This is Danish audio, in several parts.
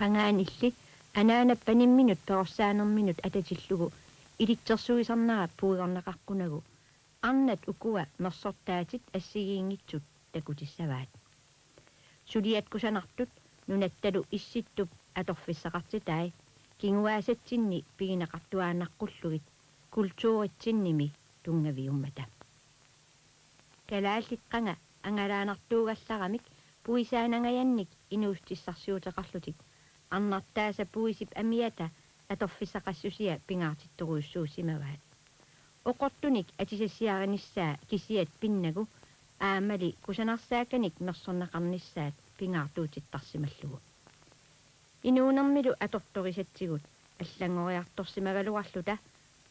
qangaanilli anaanappanimminut peorsaanerminut atatillugu ilitsersuisarnara puigornaqarqunagu arnat ukua mersortaatit assigiingitsut takutissavaat suliatkusanartut nunattalu issittup atorfissaqartitai kinguaasatsinni piginaqartuaannaqqulluit kultuuritsinnimi tungaviummata kalaalliqqanga angalaanartuugallaramik puisaanangayannik inuustissarsiuteqarlutik arnartaasa puisip amiata atorfissaqassusia pingaartittoruussuusimavaat oqortunik atisassiaranissaa kisiat pinnagu aamali kusanarsaakanik mersornaqarnissaat pingaartuutittarsimallugu inuunermilu atortorisatsigut аллангориарторсимагалуарлута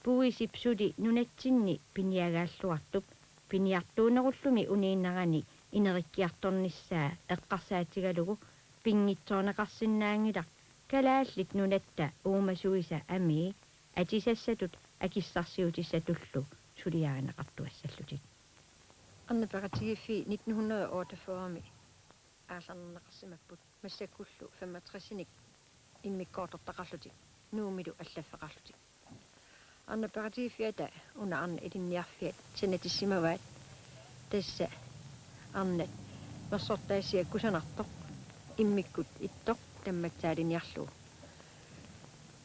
puisip suli nunatsinni piniagaalluartup piniartuunerullumi uniinnarani inerikkiartornissaa eqqarsaatigalugu pingitsoorneqarsinnaangilaq kalaallit nunatta uumasuisa ami atisassatut akissarsiutissatullu suliaaneqartuassallutit Arnapaqatigiffi 1948 аалларнеқарсимаппут массаккуллу 65-ник иммиккоортортақарлутик нуумилу аллаффеқарлутик арнапақатигиффиата уна арна илинниарфиат санатиссимаваат тасса арнат мерсортаасиа кусанартоқ иммиккут иттоқ тамматсаалиниарлу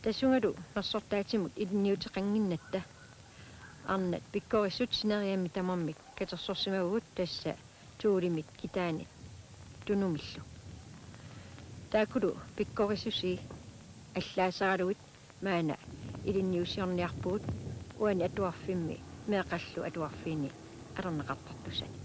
тассунгалу мерсортаатимут илинниутеқангиннатта арнат пиккориссут синериамми тамармик катерсорсимавгут тасса туулимит китаани тунумиллу таакулу пиккорисуси аллаасаралуит маана илинниусиорниарпугут уани атуарфимми меэқаллу атуарфиини алернеқартартусани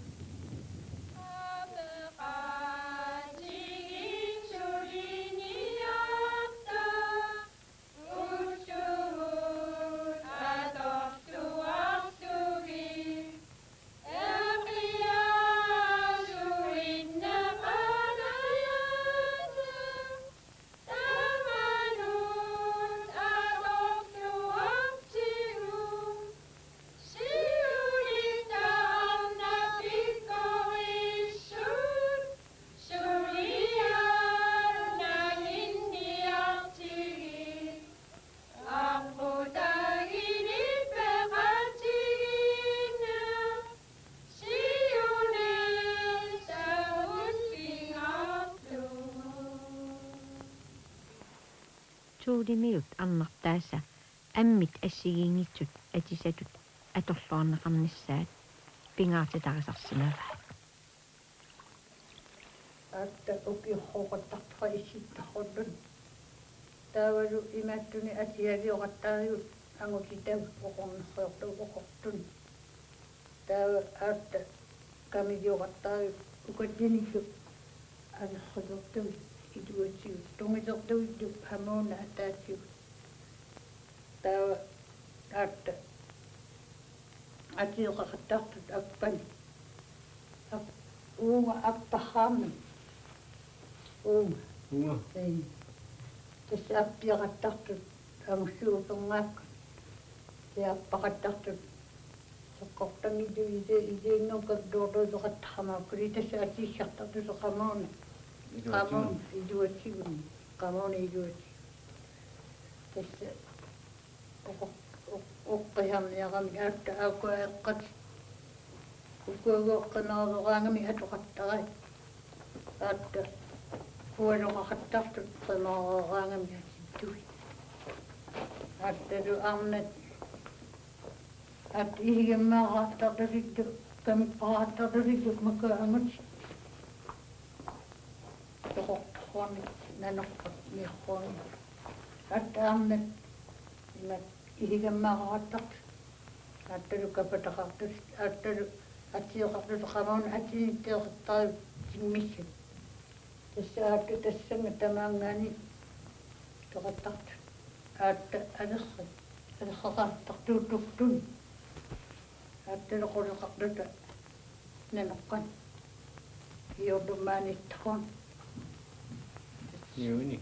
tuulimiut annartaasa ammit assigiingitsut atisatut atorluarneqarnissaat pingaartitarisarsimavaat atta ukiorroqattarpa issittarrullun taavalu imaattuni asiavioqattaariut angutitavu oqornerriortu taava atta kamivioqattaariut ukallinikku anerrilortumi ituatsiu tungisertuittu hamuuna ataatsiu taava atta atioqaqattartut appani uunga appahaammi uunga ei tässä appiaqattartut angussuupernaakka ja appaqattartut soqqortangitu iseinnonkakdoorluusoqattaramaakkuli tässä atiissartartusoqamuuna qamun iduatsigun qamun iduatsi tässä oqqiharniarami aatta aukuaeqqat ukuagoqqanaaroraangami atoqattarai aatta pualoqaqattartut qanaaroraangami asittui aattalu arnat aat ihigammaaqaartartasittu kamippaaqaartartasittu makkaangut toqortorni nanerpat miarruani aatta arnat imat ihigammaaqaartart aattalu kapataqartus aattalu atioqartusoqamuun atinitteoqattaru simmissut tässä aatta tassanga tamaangaani toqattartu aatta alerqaqartartuuttuftun aattalu quluqartuta naneqqan iorlumaanittaruan Юни.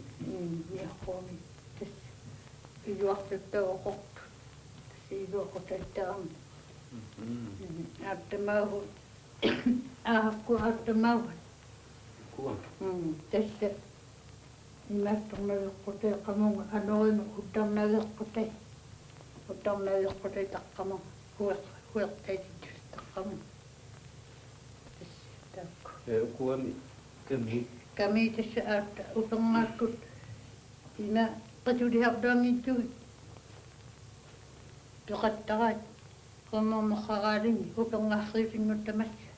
Miarruani tässä iluartuttauqortu iluaqutattaarmi aattamahu aakku aattamahu Kuva. tässä имааттарнавеққутэ қамунга аноримо уттарнавеққутэ уттарнавеққутэ таққамун хуертаатит таққамун тассаакку укуами ками тасса аатта упернгааккут ина qatulihardangittugi пеқаттараат qammarmaqaraalini uperngаарриусингуттамасса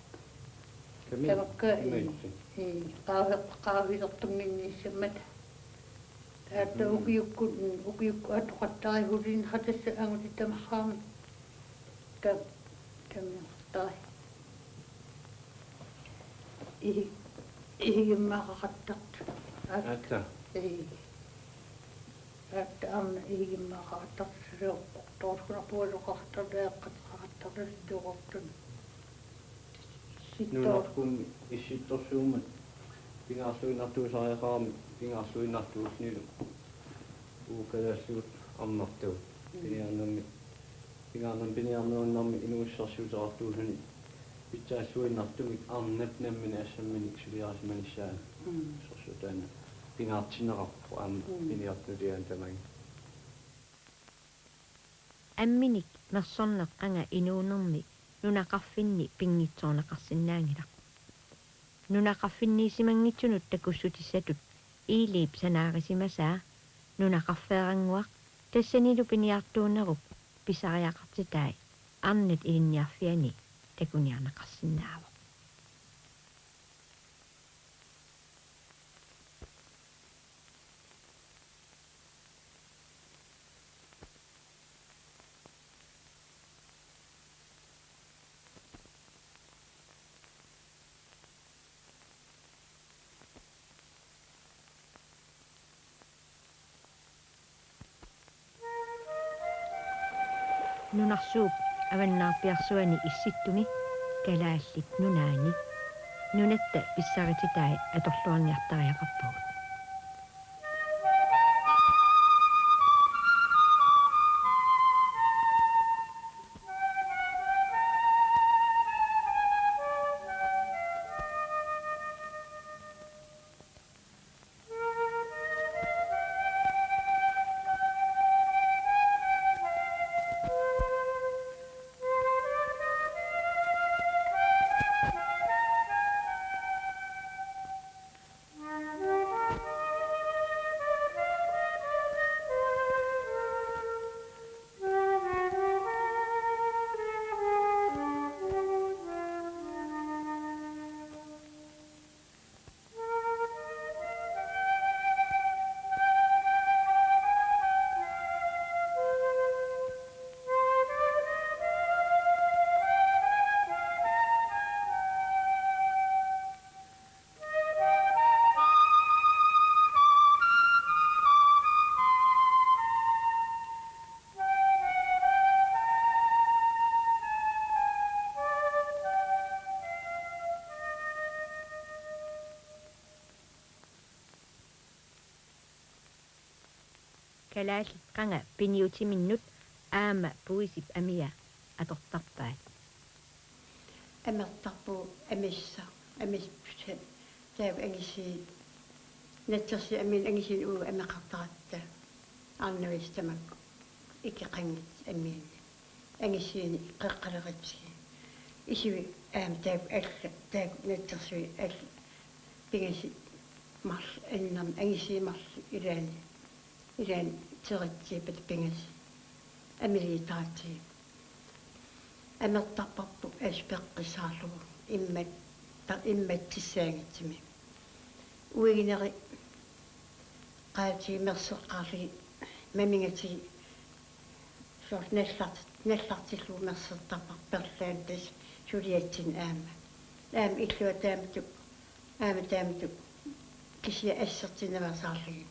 тамакка qaavилертунгиннииссаммат таатта укиукку атоқаттари хулин хатасса ангутитамахаами таммиартай игиммаақақаттарт аатта аатта амна игиммаақақаттарсуо тоорхунарпуалоқартарлааққатқартарлас дуқортун нуунаркум исситторсуумат пингаарлуинартуусариақарами пингаарлуинартууснилу укалааллуут аммарту пиниарнернарми инуиссарсуутеқартуусани питсаассуиннартумик арнат наммини ассамминик сулиарисманиссаа сорсутаана пингаартинеқарпу аама пиниартулиаан тамаги амминик мерсорнеққанга инуунерми нунақарфинни пингитсоорнеқарсинаангилақ нунақарфинниисимангитсунут такуссутиссатут иилип санаарисимасаа нунақарфеерангуақ тассанилу пиниартуунеруп писариақартитай арнат илинниарфиани такуниарнеқарсинаава нунарсууп аваннаарпиарсуани исситтуми калааллит нунаани нунатта писсарититай аторлуарниартариақарпагут калааллит қанга пиниутиминнут аама пуисип амиа атортарпаат амертарпу амисса амиспут таав ангиси натсерси амин ангисин уу амеқартаратта арнавистамакку икеқангит амиин ангисиини қеққалеритси исиви аам таав алла таав натсерси алла пигаси марс эннам ангиси марс илаани теритсипат пигаси амилитаати амертарпарпу аспеққисаарлугу имматтиссаагитсими уигинери qaati merseqqaarligi mamingati sort nallartillu mersertarpar perlaantas suliatsin aama illua taamatu kisia assertinavasaarligi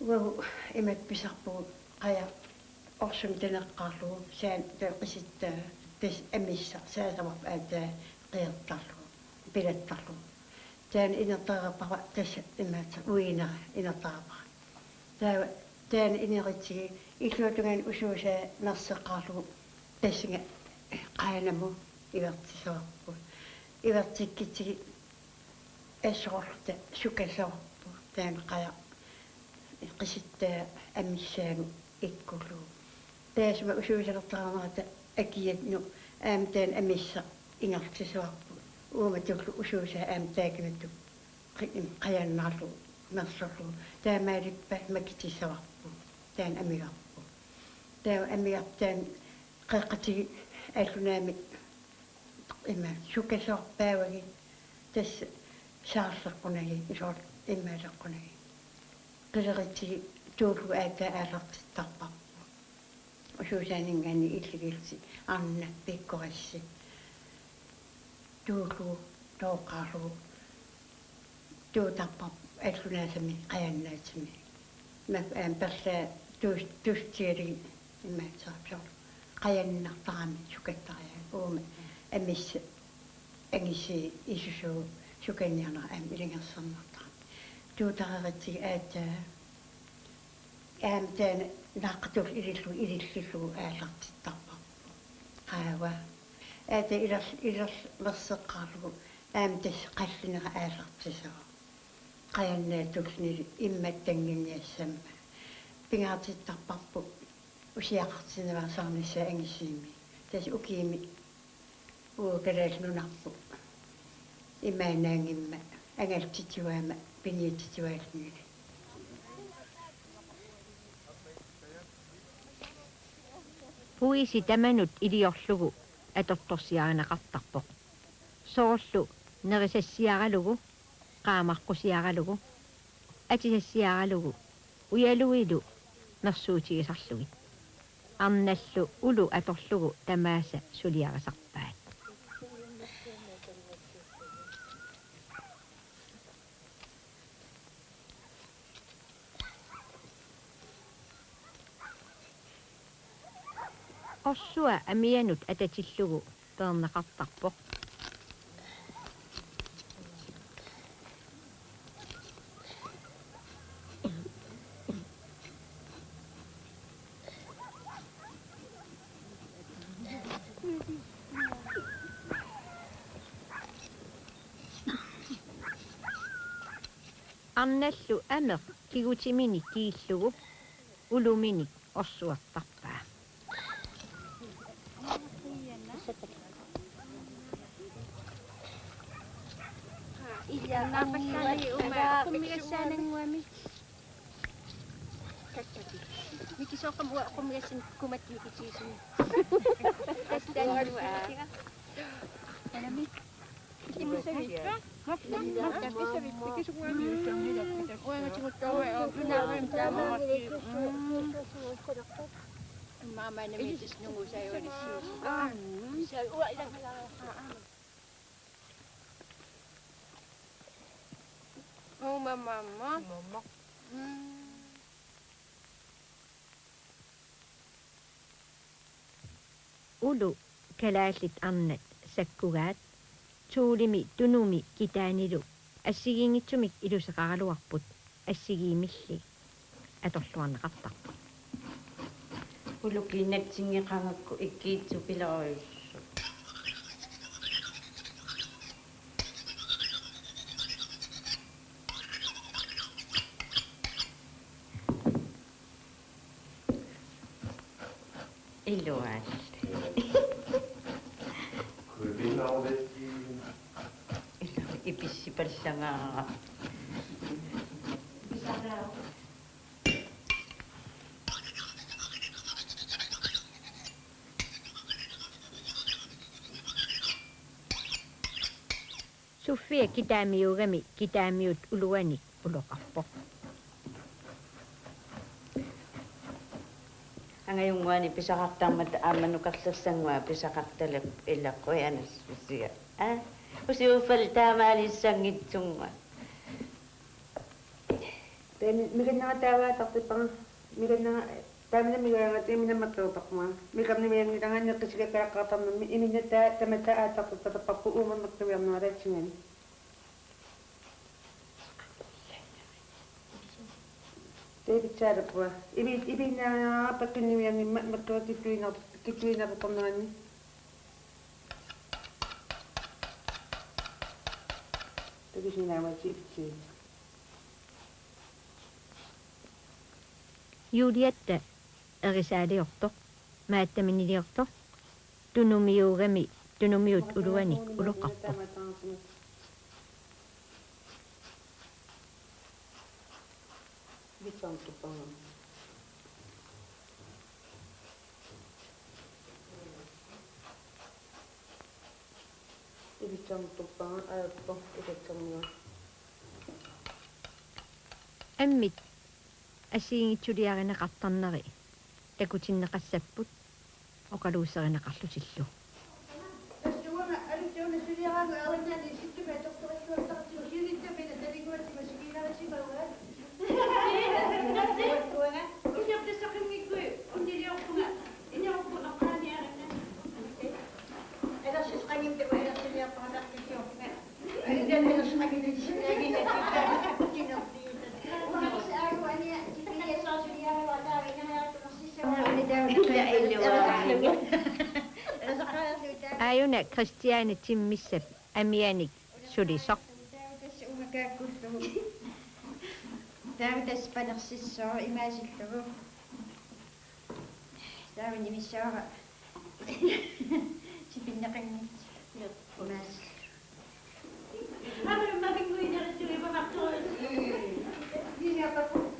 uagu imat pisarpu qaja orsum taneqqaarlugu saan taqisittaa tas amissa saasavarp aataa qiertarlugu pilattarlugu taan inertarapara tassa imaata uinera inertarapara taan ineritigi illuatungan usuusaa merseqqaarlugu tassinga qaanamu ivertisorpu ivertikkitigi assorta sukasorpu таан қая қиситта аммиссаагу иккулуу таасма усуусалертарамаата акиатну аам таан амисса ингартисуарпу уума туллу усуусаа аам таакиматту қаяннаарлу мерсорлу таамаалиппа макитисаварпу таан амигарпу таа амиартаан қеққатиги аллунаами имма сукасоорпааваги тасс саарлеққунаги исоор иммаалеққунаги qileritti tuulu aata aallartittarparpu usuusaaningaani illigilsi arna pikkorissi tuulu tooqaaru tuutarpar allunaasami qajannaasami mak perla tustiali immaatsaapsor qajannartarami sukattaria uuma amissa angissi isusuu sukaniana am ilingersarnartar tuutararitsi aata aamtaana naaqatul ilillu aallartittarparpu qaawa aata ilermerseqqaarlugu aamtas qallinera aallartisava qajannaatulnili immattanginiassamma pingaartittarparpu usiaqartineva saarnissa angissiimi tas ukiimi uukalaallunarpu imaanaangimma angaltitiuama piniititiuaalnili puisi tamanut iliorlugu atortorsiaanaqartarpoq soorlu nerisassiaralugu qaamaqqusiaralugu atisassiaralugu uyaluilu mersuutigisarlugi arnallu ulu atorlugu tamaasa suliarasarpaat ossua amianut atatillugu peernaqartarpoq arnallu ameq kigutimini kiillugu ulumini orsuartarpaa Napasali uma kumigasanangwami. Mikisoka mo kumigasin kumat mikichisin. Testan mo Anami. Kimo sa vita. Hapna sa vita kisuwami. Oy machingot tawa pinawem tama. Mama na mitis nungu sayo ni si. Sa uwa lang. Oh, mama. ulu kalaallit arnat sakkugaat tuulimi tunumi kitaanilu assigiingitsumik iluseqaraluarput assigiimilli atorluarneqartarpu ulukiinatsingiqangakku ikkiitsu pilaruis iluaal ipissipallagaa suffia kitaamiugami kitaamiut uluanik uloqarpoq angayunguani pisaqartarmat aammanukarlersanngua pisaqartalap illaqqui anassisia usiuffal taamaalissangitsunga mikannaga taavaatartipanga mikannaga taamina migaangati minammattuupaqma mikamnimiangilanganneqqisikakalaqqartarnammi iminna tamata aatartuttatapparpu uumannaqqiviarnualaatsigani teevitsaalappua ibinnaangaa peqqinimiangimma meqqivakittuinartornerani tevisinaamati itsii Juliette erisaliortoq maattaminiliortoq tunumiugami tunumiut uluanik uloqarpoq Vitsaantupanga. Vitsaantupanga aappo itatsamua. ammit asiingitsuliarinaqartarneri takutinneqassapпут oqaluusserinaqarlusillu ayuna Christiane timmissap amianik sulisoq Täällä panarsissa imäisiltävä. Täällä nimissä on sipinnakin imäis. Haluan mä vinguin ja tuli pamaktua. Niin ja papu.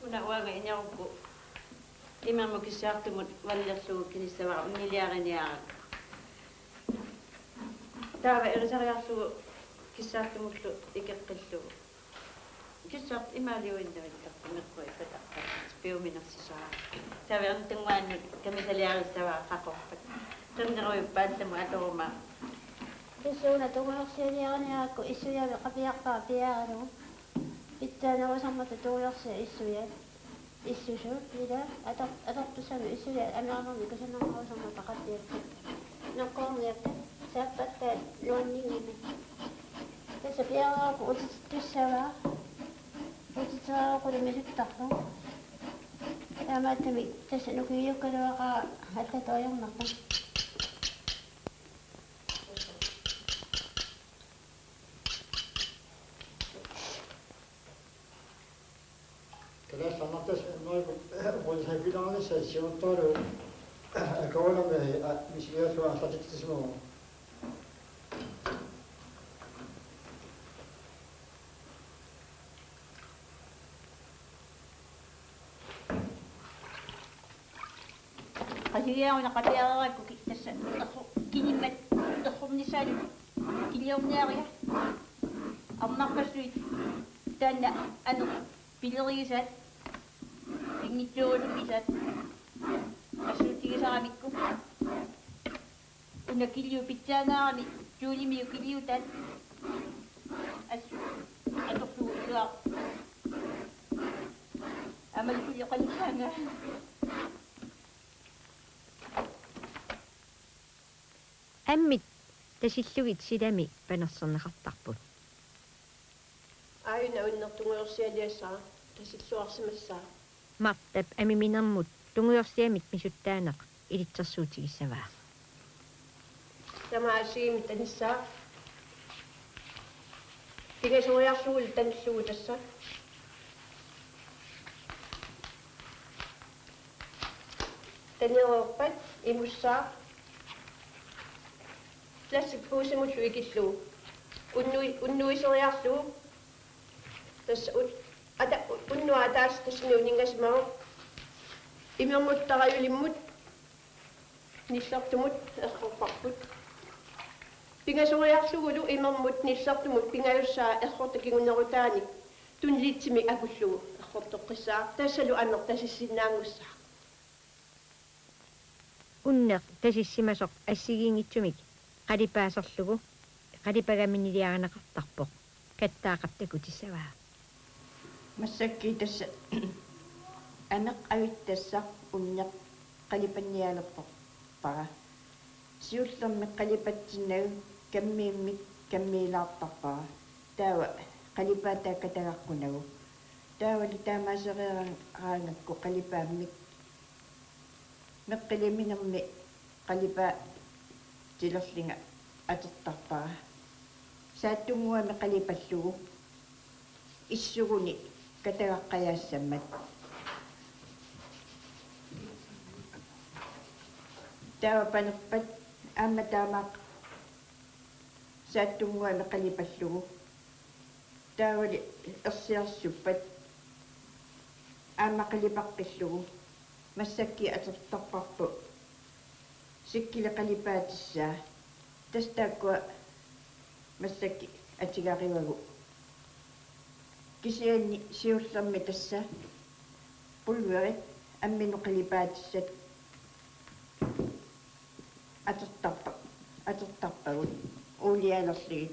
Kuna uanga inyaruku imamu kisartumut wallerluu kinissawa unniliariniarak. Taava erisariarluu kisartumullu ikeqqillu. Kissart imaaliuinnarittartumeqqui pataqqa piuminassisaa. Taava ertanguannut kamisaliarissawa qaqorpat. Tanneruyuppaallamu atoruma. Kissuuna tuuyorsianiarniarakku issuyavi qapiaqqaa piaaranu. Ittaanarusammata tuuyorsia issuyaat. Issusuut ila atortusami issuyaat anaarnermi kusanarnarusammata qapiakka. Nakkoorniakka saappattaat luanningimi. Tässä piaaraaku utitussavaa. Utitsaaraakulimi suttarlu. Taamaattami tässä nukiyukkaluaqaa allatoojornarpa. Kyllä samates noin voisi hevilaanissa sijoittaudu kaulamme missä on statistismo. Qasigiauna qapiararakku tässä kinimmat torrumnisaalu kiliorniaria. Ammarpassuit taanna anu pilerigisat ingittuulumisat assuutigisaaramikku una kilju pitsaanaarami tuulimiu kiljutat assu atorlu isuaq amalkulli qalsaanga ammit tasillugit silami panerserneqartarput Aina unnertungeorsialiassaa tasilluarsimassaa martap amiminermut tunguyorsiamit misuttaaneq ilitsersuutigissavaa Tämä asiimit tanissaa Tigasuriarsuul tanissuutassa Taniorpat imussaa Lassippuusimutlu ikilluu Unnuisoriarluu tässä unnua taas tässä niuningasimaru imermuttarajulimmut nissartumut erqorparput pingasoriarlugulu imermut nissartumut pingajussaa erqortakigunnerutaani tunlitsimi akullugu erqortoqqissaa tassalu annertasissinnaangussaa unneq tasissimasoq assigiingitsumik qalipaaserlugu qalipagaminiliaranaqartarpoq каттаақаттакутиссаваа массакки тасса амеқ авиттассақ уннеқ қалипанниалерпара сиуллерми қалипатсиннагу каммииммик каммиилаартарпара таава қалипаатаа катагаққунагу таавали таамаасериараангакку қалипааммик меққилиминерми қалипаа тилерлинга атертарпара сааттунгуами қалипаллугу иссугуни катагаққаяассаммат таавапанерпат аама таамаақ сааттунгуами қалипаллугу таавали ерсиарсуппат аама қалипаққиллугу массакки атертарпарпу сиккила қалипаатиссаа тастааккуа массакки атигаривагу кисианни сиуллерми тасса пулверит аммину қалипаатиссат атертарпагут уулиалерлигит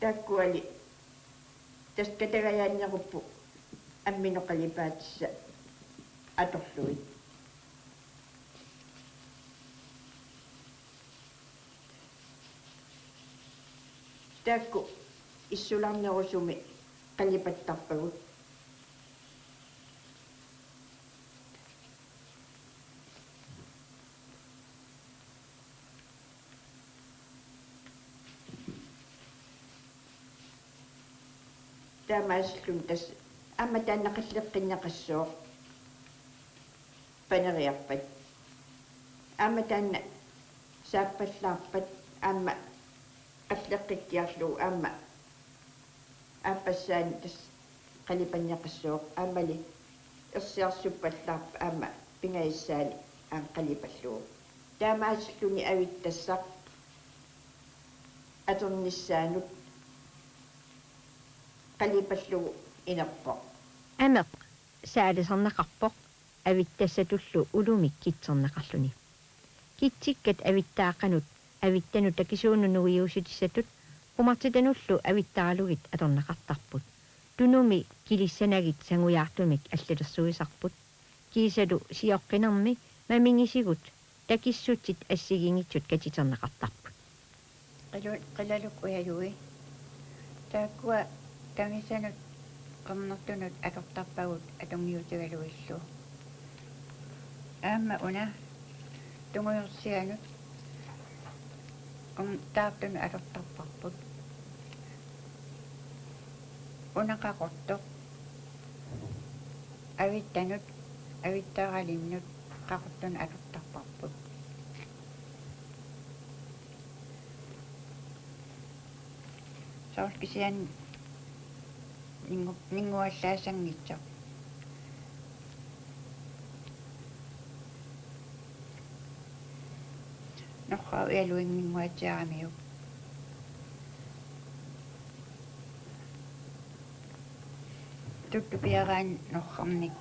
тааккуали таскатагаяаннеруппу аммину қалипаатисса аторлуит таакку иссуларнерусуми қалипаттарпагут таамааслун тас аама тааннақаллеққиннеқассоо панериарпат аама таанна сааппаллаарпат аама қаллеққиккиарлугу аама ааппассаани тас қалипаннеқассоо аамали ерсиарсуппаллаарпа аама пингаиссаани аам қалипаллугу таамааслуни авиттассақ атерниссаанут қалипаллугу инерпо амеқ саалисарнақарпоқ авиттассатуллу улумик китсернеқарлуни китсиккат авиттаақанут авиттану такисуунунуиусутиссатут qumартитануллу авиттаралугит аторнақартарпут тунуми килиссанагит сангуяартумик аллалерсуисарпут кисалу сиоққинерми мамингисигут такиссутит ассигингитсут катитернеқартарпут qallaluk uyajuи тааккуа тамисанут qamnertunut atortarpagut atorniutigaluillu аама уна тунгуерсианут таартуну аторtarparput унақақортоқ авиттанут авиттааралиннут қақортуну аторtarparput саулкисиан нингуаллаасангитсо нохаа ялуингингуатсиарамиу туттупиараан норхарник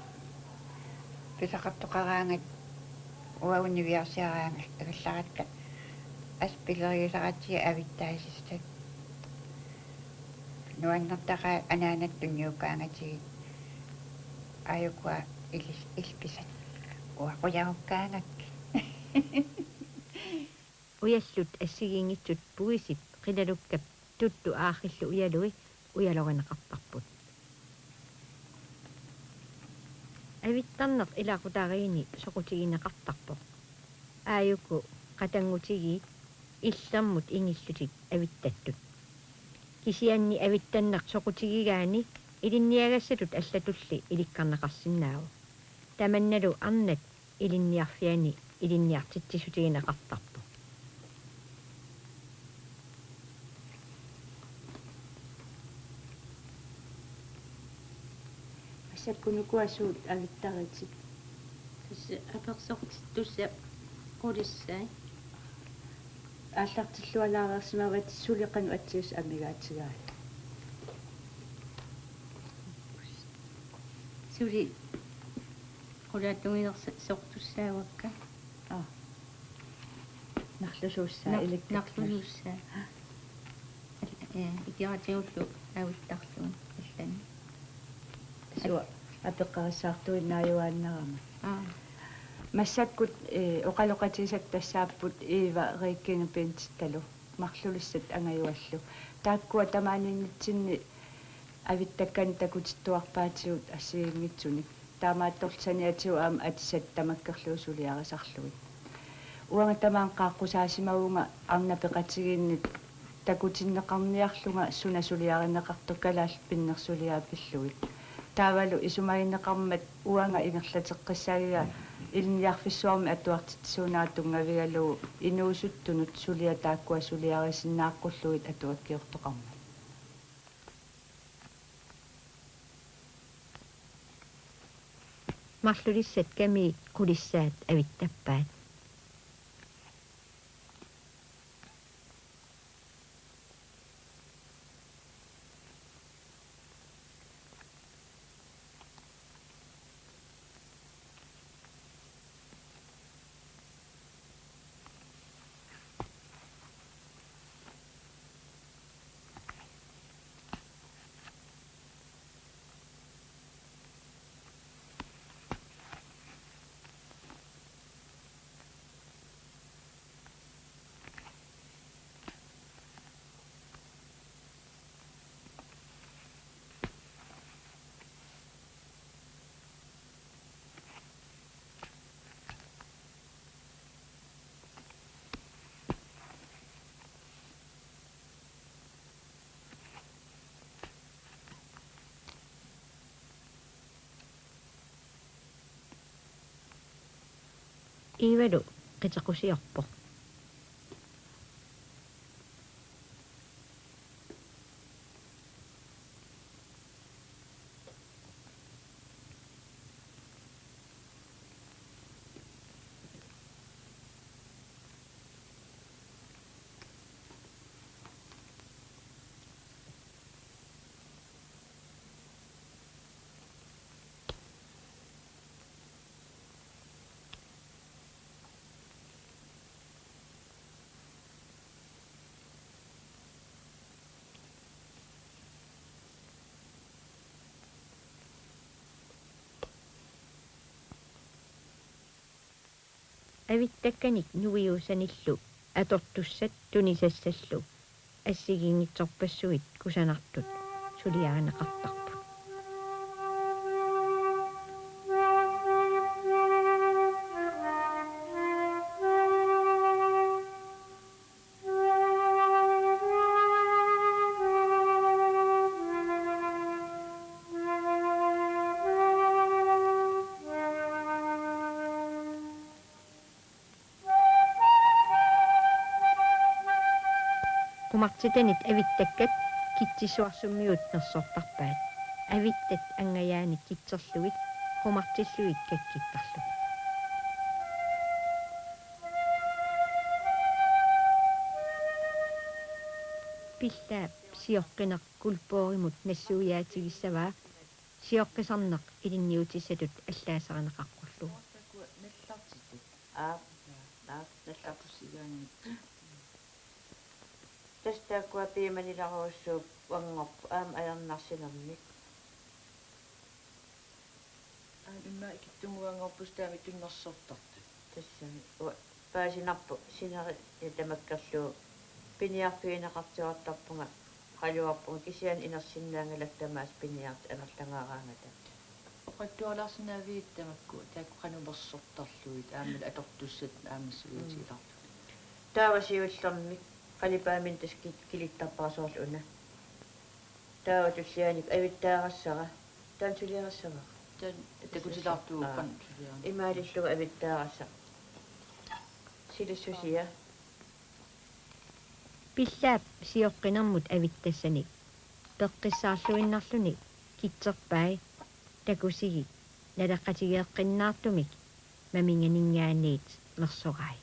писақартоқараангат уаунивиарсиараанга агалларатка аспилериусаратсиа авиттаасистат нуаннертаqa анаанаттунниукаангатигит аюкуа илписат уақуяуккаангакки уяллут ассигингитсут пуисип қилалуккап тутту аахиллу уялуи уялоринеқартарпут авиттарнеқ илаақутаариини соқутигинеқартарпоқ ааюку қатангутигиит иллермут ингиллутик авиттаттут кисианни авиттаннеқ соқутигигаани илинниагассатут аллатулли иликкарнеқарсинааву таманналу арнат илинниарфиани илинниартитсисутигинеқартарпо асаккунукуасуут авиттаритик тасса аперсортит тусса qulissai ааллартиллуалаарерсимават сулеқану атсиус амигаатигаа сули qulaatuminersa soqtussaaguakka нарлусууссаа иликкак нарлулуссаа икиратиуллу ауиттарлуун аллани суа апеққарассаартуин нааюааннарама массаккут оқалоқатисак тассааппут иива риккинг пентсталу марлулиссат ангаюаллу тааккуа тамааниннитсинни авиттаккан такутиттуарпаатигут ассигингитсуник таамаатторсаниатиу аама атисат тамаккерлуусулиарисарлуи уанга тамаан qaаққусаасимагунга арнапеқатигииннит такутиннеқарниарлунга сунасулиаринеқарту калаал пиннерсулиаапиллуит таавалу исумагиннеқармат уанга ингерлатеққиссагига илниарфиссуарми атуартитсуунаатунгавигалуу инуусуттунут сулиа тааккуа сулиарисиннааққуллуит атуаккиортоқарма марлулиссат ками кулиссаат авиттаппаат иивалу қитеқусиорпо авиттакканик нуиусаниллу атортуссат тунисассаллу ассигингитсорпассуит кусанартут сулиаринеқартарпут kumartitenit avittakkat kitsisuarsummiut nersortarpaat avittat angayaanik kitserluit kumartilluit kakkittarlu pillaap siorqineq kulpoorimut nassuuyaatigissavaa siorqisarneq ilinniutissatut allaasareneqaqqullu тастааккуа пииманиларуссууп уангорпу аама аярнарсинерник имма икиттунгуангорпус таами туннерсортарту тассами паасинарпу синери ятамаккерлуу пиниарпиинеқартиортарпунга қалуарпунга кисиан инерсиннаангалак тамаас пиниарт анерлангаараангата оқаттуаларсинаавиит тамакку таакку қанумерсортарлуит аамал атортуссат аамассуиутиларту таавасиуллермик қалипаамин таскит килиттарпарасоорлу уна таава туссианик авиттаарассара таансулиарассава тан такутилартууган сулиарни имаалиллуга авиттаарасса силуссусия pillaap siorqinermut avittassani peqqissaarluinnarluni kitserpai takusigi nalaqqatigeeqqinnaartumik maminganingaaniit nersorai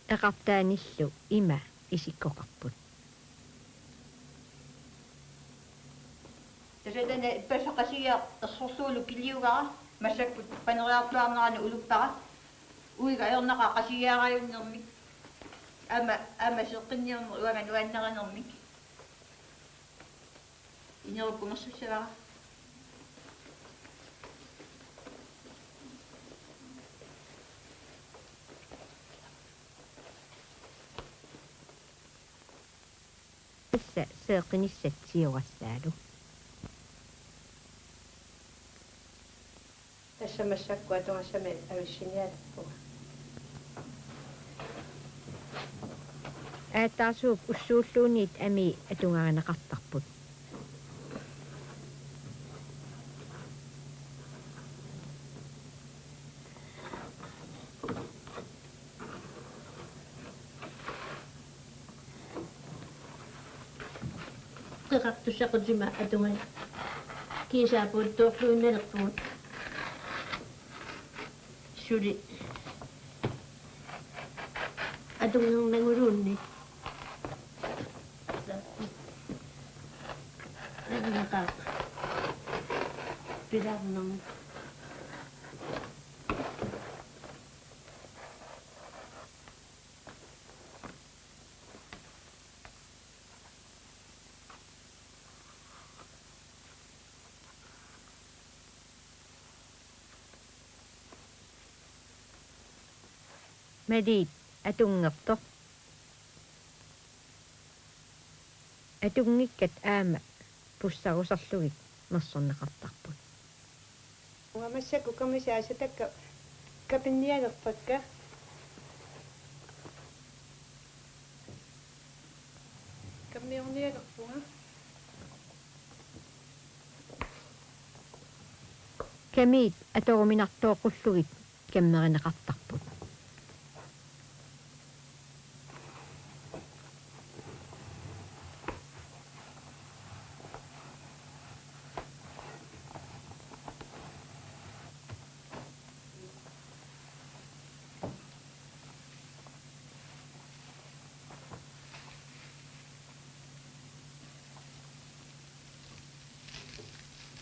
эқартааниллу има исиккоқарпут тасатана пассақасиа ерсорлуулу килиугара массаккут панериартуарнерани улуппара уига аернаqa qasiaarajunnermik ama seqqinniorner uaman uanneраnermik инеруккумерсуссавара исса сеэқиниссатсиугассаалу тассамассаккуа туассами ависсиниалаппуга аатаасууп уссууллуунит ами атунгаанеқартарпут qeqartussaqutiма atungan kiisaapuut tuorluunnalerpugut suli atungernanguluunni naqa pilarnern малиит атунгерто атунгиккат аама пуссарусарлугик мерсорнеқартарпут уамассаку комиссаасатакка капинниалерпакка каммиорниалерпунга камиит аторуминартооқуллугит каммеринеқартарпут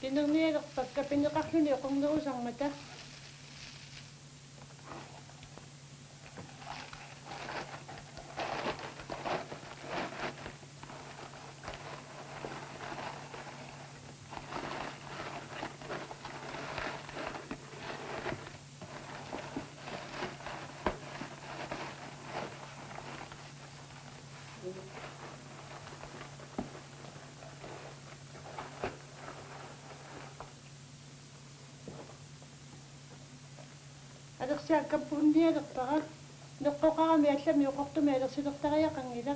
кинерниалерпакка пинеқарлуни оқорнерусармата алерсааккаппунниалерпара неққоқарами аллами оқортуми алерсилертариақангила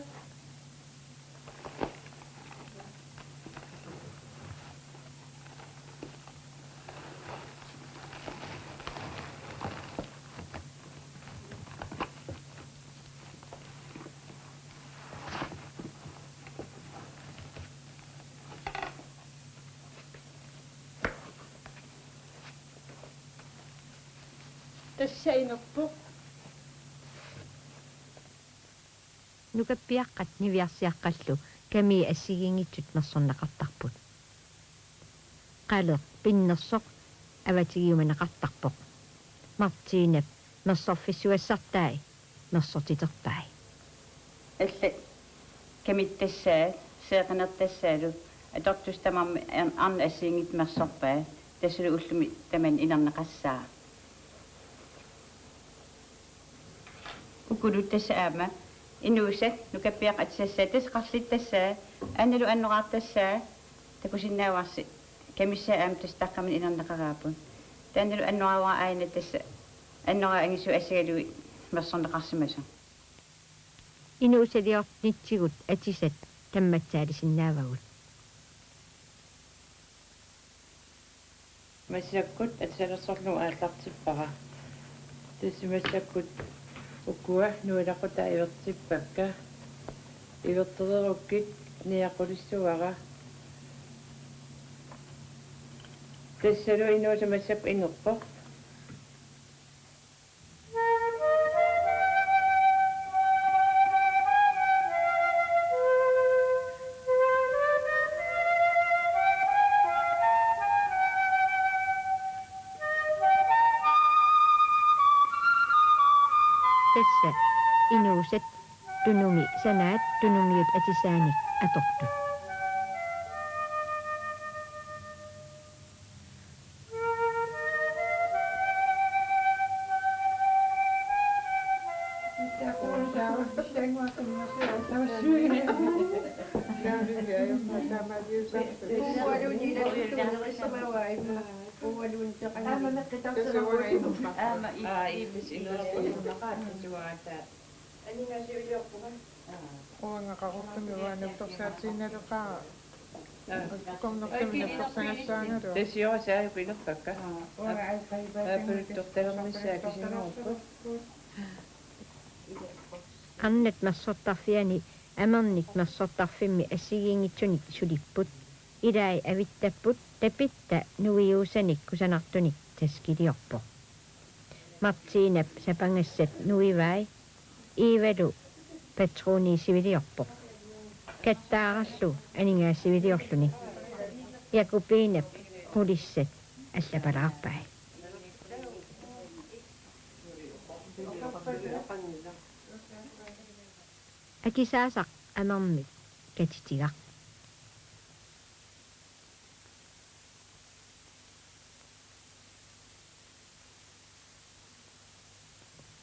тассаинерпо нукаппиаққат нивиарсиаққаллу ками ассигингитсут мерсорнеқартарпут қалеқ пиннерсоқ аватигиуманеқартарпоқ мартиинап мерсорфиссуассартай мерсортитерпай алла камиттассаа сеэқанертассаалу атортустамарми арна ассиингит мерсорпаа тассалу уллуми таман инарнеқассаа укулуттассаама инуусат нукаппиақ атсассаа тасқарлиттассаа анналу аннораартассаа такусиннааварси камиссаа аам тастаққамин инарнеқараапун таанналу аннорааваа аина тасса аннора ангису ассагалуи мерсорнеқарсимаса инуусалиортнитсигут атисат тамматсаалисиннаавагут массаккут атсалерсорлу ааллартиппара тассимассаккут укуа нуилақута ивертиппакка ивертереруккит ниақулиссуара тассалу инуусамассап ингерпо tässä inuuset tunumi sanaat tunumiut atisaanik atortut. Tässä joo se ei pidä kakka. Pyrittöttelmissäkin sinuukko. Annet massottaffiani amannit massottaffimmi assigiingitsunik sulipput idai avittapput tepitta nuiuusanik kusanartunik taskiliorpo. Martinep sapangassap nuivai iivalu patroni siviliorpo. Kattaarallu aningaasiviliorluni. Jakupinep hulissat allapalaarpai. Akisaasaq amarmit katitigaq.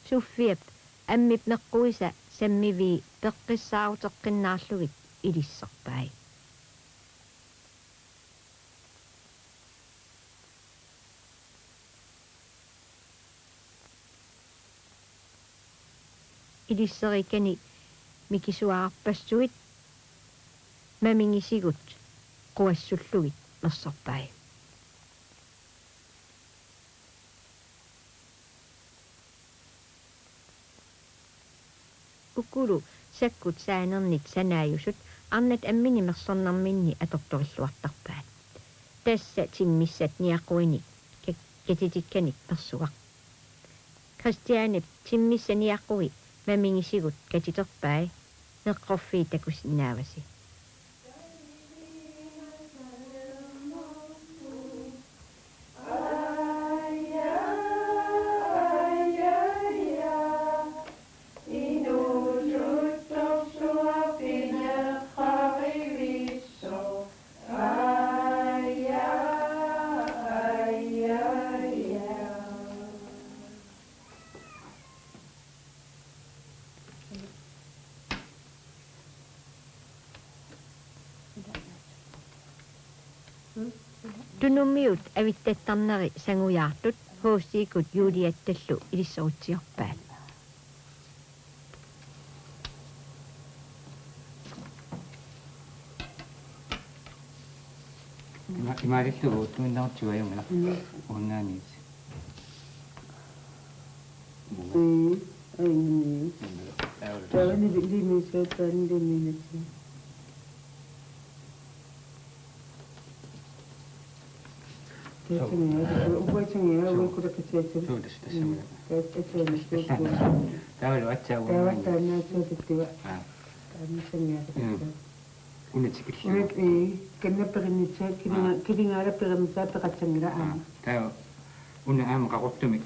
Suffiap ammip neqquisa sammivi peqqissaaruteqqinnaarlugit ilissarpai. Ilisserikani mikisuarappassuit mamingisigut quassullugit mersorpai. Ukulu sakkut saanernit sanaajusut annet ammini mersornarminni atortorilluartarpaat. Tässä timmissat niaquini ketitikkani persugaq. Christianep timmissa niaqui mamingisigut katiterpai neqqorfii takusinnaavasi. Tunumiut avittattarneri sangujaartut hoostiikut juuliattallu ilissorutsiorpaat. Imarillugu tuinnaartuajumila unnaaniit. Tawani limisootaan liminatsi. Tawalo atsawa. Tawa una aama qaqortumik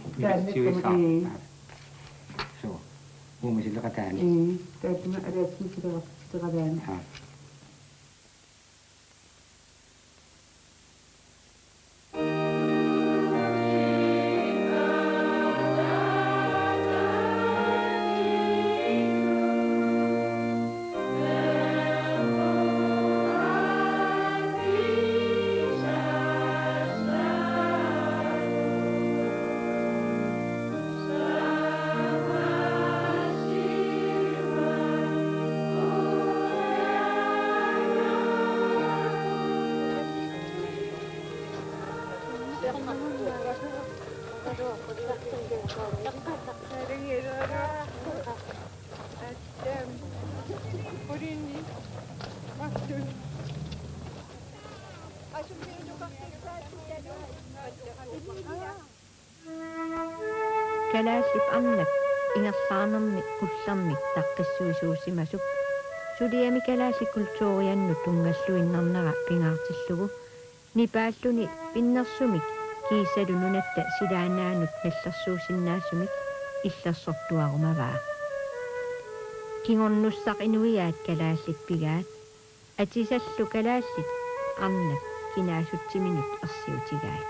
siuisaa. So uumisillaqataani. Kalaasip annat ingersaarnermik kullermik taqqissuisuusimasuk suliami kalaasikultuuriannu tungalluinnarnera pingaartillugu nipaalluni pinnersumik kiisalununatta silaanaanut nallersuusinnaasumik иллерсортуарумаваа кингорнуссақ инуиаат калааллит пигаат атисаллу калааллит арнак кинаасутсиминут арсиутигаат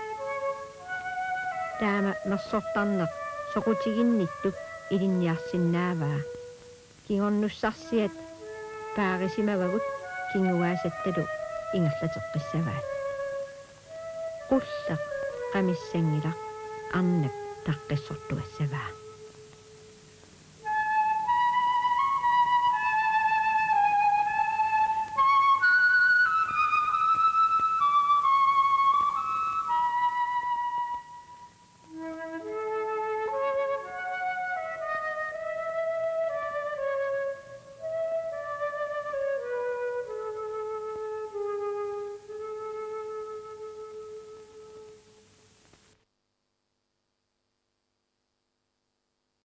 таама мерсортарнеқ соқутигинниттук илинниарсиннааваа кингорнуссарсиат паарисимавагут кингуаасатталу ингерлатеққиссаваат qulleq qamissanngilaq arnak taqqissорtuassavaa